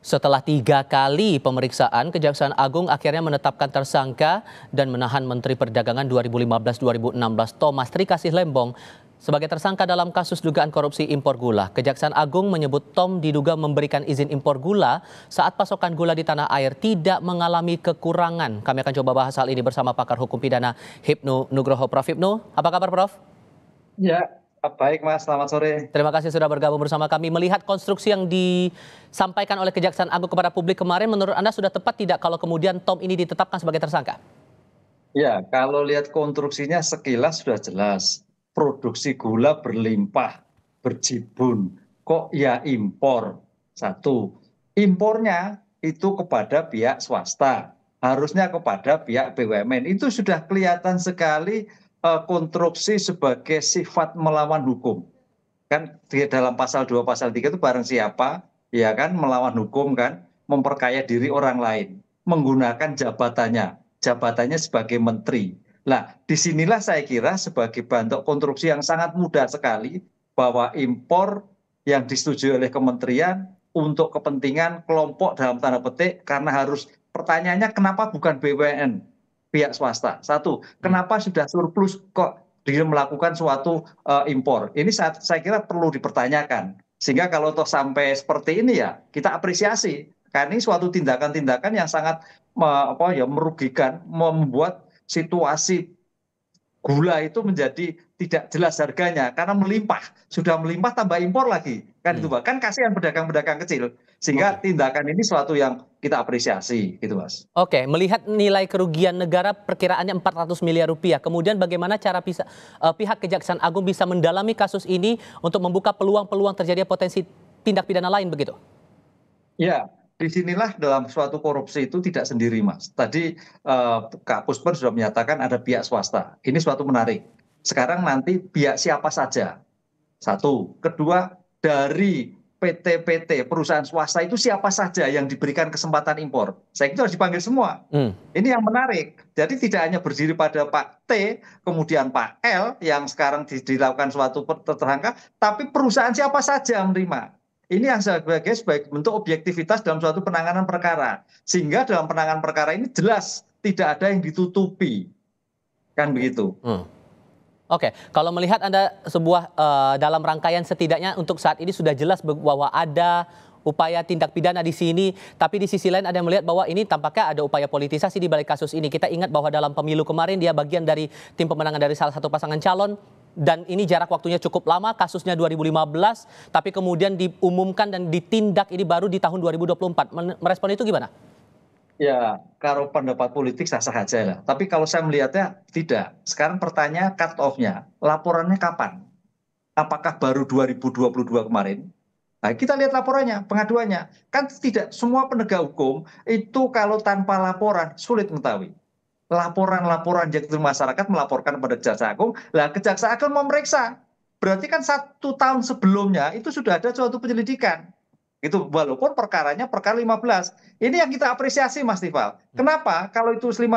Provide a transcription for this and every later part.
Setelah 3 kali pemeriksaan, Kejaksaan Agung akhirnya menetapkan tersangka dan menahan Menteri Perdagangan 2015-2016 Thomas Trikasih Lembong sebagai tersangka dalam kasus dugaan korupsi impor gula. Kejaksaan Agung menyebut Tom diduga memberikan izin impor gula saat pasokan gula di tanah air tidak mengalami kekurangan. Kami akan coba bahas hal ini bersama pakar hukum pidana Hipnu Nugroho. Prof. Hipnu, apa kabar Prof? Ya, baik Mas, selamat sore. Terima kasih sudah bergabung bersama kami. Melihat konstruksi yang disampaikan oleh Kejaksaan Agung kepada publik kemarin, menurut Anda sudah tepat tidak kalau kemudian Tom ini ditetapkan sebagai tersangka? Ya, kalau lihat konstruksinya sekilas sudah jelas. Produksi gula berlimpah, berjibun. Kok ya impor? Satu, impornya itu kepada pihak swasta. Harusnya kepada pihak BUMN. Itu sudah kelihatan sekali konstruksi sebagai sifat melawan hukum. Kan di dalam pasal 2 pasal 3 itu barang siapa ya kan melawan hukum kan, memperkaya diri orang lain menggunakan jabatannya sebagai menteri. Nah, disinilah saya kira sebagai bentuk konstruksi yang sangat mudah sekali bahwa impor yang disetujui oleh kementerian untuk kepentingan kelompok dalam tanda petik, karena harus pertanyaannya kenapa bukan BUMN pihak swasta. Satu, kenapa sudah surplus kok dia melakukan suatu impor. Ini saya kira perlu dipertanyakan. Sehingga kalau toh sampai seperti ini ya kita apresiasi. Karena ini suatu tindakan-tindakan yang sangat merugikan, membuat situasi gula itu menjadi tidak jelas harganya karena melimpah, sudah melimpah tambah impor lagi, kan itu Pak. Kan kasihan pedagang-pedagang kecil. Sehingga Oke. tindakan ini suatu yang kita apresiasi gitu Mas. Oke, melihat nilai kerugian negara perkiraannya 400 miliar rupiah. Kemudian bagaimana cara pihak Kejaksaan Agung bisa mendalami kasus ini untuk membuka peluang-peluang terjadinya potensi tindak pidana lain begitu? Ya, disinilah dalam suatu korupsi itu tidak sendiri, Mas. Tadi Kak Pusper sudah menyatakan ada pihak swasta. Ini suatu menarik. Sekarang nanti pihak siapa saja. Satu. Kedua, dari PT-PT perusahaan swasta itu siapa saja yang diberikan kesempatan impor. Saya kira harus dipanggil semua. Hmm. Ini yang menarik. Jadi tidak hanya berdiri pada Pak T, kemudian Pak L yang sekarang dilakukan suatu tersangka, tapi perusahaan siapa saja yang menerima. Ini yang sebagai bentuk objektivitas dalam suatu penanganan perkara. Sehingga dalam penanganan perkara ini jelas tidak ada yang ditutupi. Kan begitu. Oke, kalau melihat Anda sebuah dalam rangkaian setidaknya untuk saat ini sudah jelas bahwa ada upaya tindak pidana di sini, tapi di sisi lain ada yang melihat bahwa ini tampaknya ada upaya politisasi di balik kasus ini. Kita ingat bahwa dalam pemilu kemarin dia bagian dari tim pemenangan dari salah satu pasangan calon, dan ini jarak waktunya cukup lama, kasusnya 2015, tapi kemudian diumumkan dan ditindak ini baru di tahun 2024. Merespon itu gimana? Ya, kalau pendapat politik sah-sah aja lah. Tapi kalau saya melihatnya tidak. Sekarang pertanyaan cut off-nya, laporannya kapan? Apakah baru 2022 kemarin? Nah, kita lihat laporannya, pengaduannya. Kan tidak semua penegak hukum itu kalau tanpa laporan sulit mengetahui. Laporan-laporan yang masyarakat melaporkan kepada Kejaksaan Agung, lah Kejaksaan Agung memeriksa. Berarti kan 1 tahun sebelumnya itu sudah ada suatu penyelidikan. Itu walaupun perkaranya perkara 15. Ini yang kita apresiasi Mas Tifal. Kenapa? Kalau itu 15,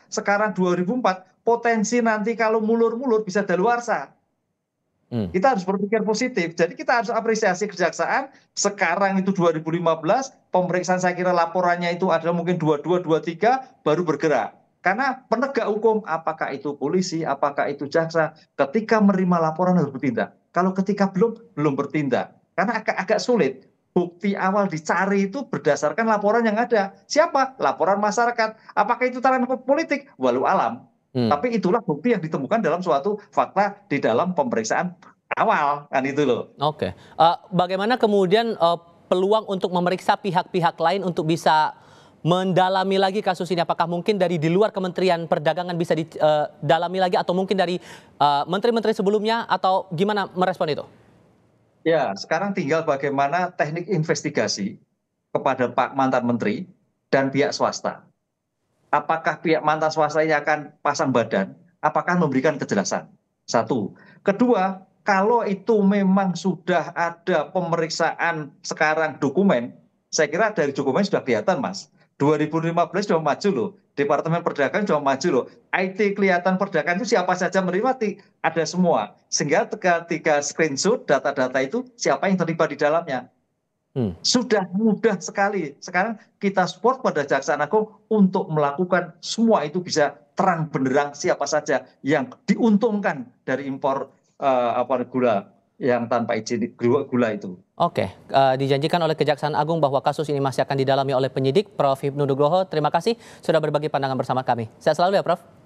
sekarang 2004, potensi nanti kalau mulur-mulur bisa daluarsa. Kita harus berpikir positif. Jadi kita harus apresiasi kejaksaan. Sekarang itu 2015, pemeriksaan saya kira laporannya itu adalah mungkin 22, 23, baru bergerak. Karena penegak hukum, apakah itu polisi, apakah itu jaksa, ketika menerima laporan harus bertindak. Kalau ketika belum bertindak. Karena agak sulit. Bukti awal dicari itu berdasarkan laporan yang ada. Siapa? Laporan masyarakat. Apakah itu taran politik? Walau alam. Tapi itulah bukti yang ditemukan dalam suatu fakta di dalam pemeriksaan awal, kan itu loh. Oke. Bagaimana kemudian peluang untuk memeriksa pihak-pihak lain untuk bisa mendalami lagi kasus ini? Apakah mungkin dari di luar Kementerian Perdagangan bisa didalami lagi, atau mungkin dari menteri-menteri sebelumnya, atau gimana merespon itu? Ya, sekarang tinggal bagaimana teknik investigasi kepada Pak mantan menteri dan pihak swasta. Apakah pihak mantan swasta ini akan pasang badan? Apakah memberikan kejelasan? Satu. Kedua, kalau itu memang sudah ada pemeriksaan sekarang dokumen, saya kira dari dokumen sudah kelihatan, Mas. 2015 sudah maju loh. Departemen Perdagangan sudah maju loh. IT kelihatan perdagangan itu siapa saja menerima, ada semua. Sehingga ketika screenshot data-data itu siapa yang terlibat di dalamnya. Sudah mudah sekali. Sekarang kita support pada Kejaksaan Agung untuk melakukan semua itu bisa terang benderang siapa saja yang diuntungkan dari impor gula yang tanpa izin gula itu. Oke, dijanjikan oleh Kejaksaan Agung bahwa kasus ini masih akan didalami oleh penyidik. Prof. Hipnu Nugroho, terima kasih sudah berbagi pandangan bersama kami. Sehat selalu ya, Prof.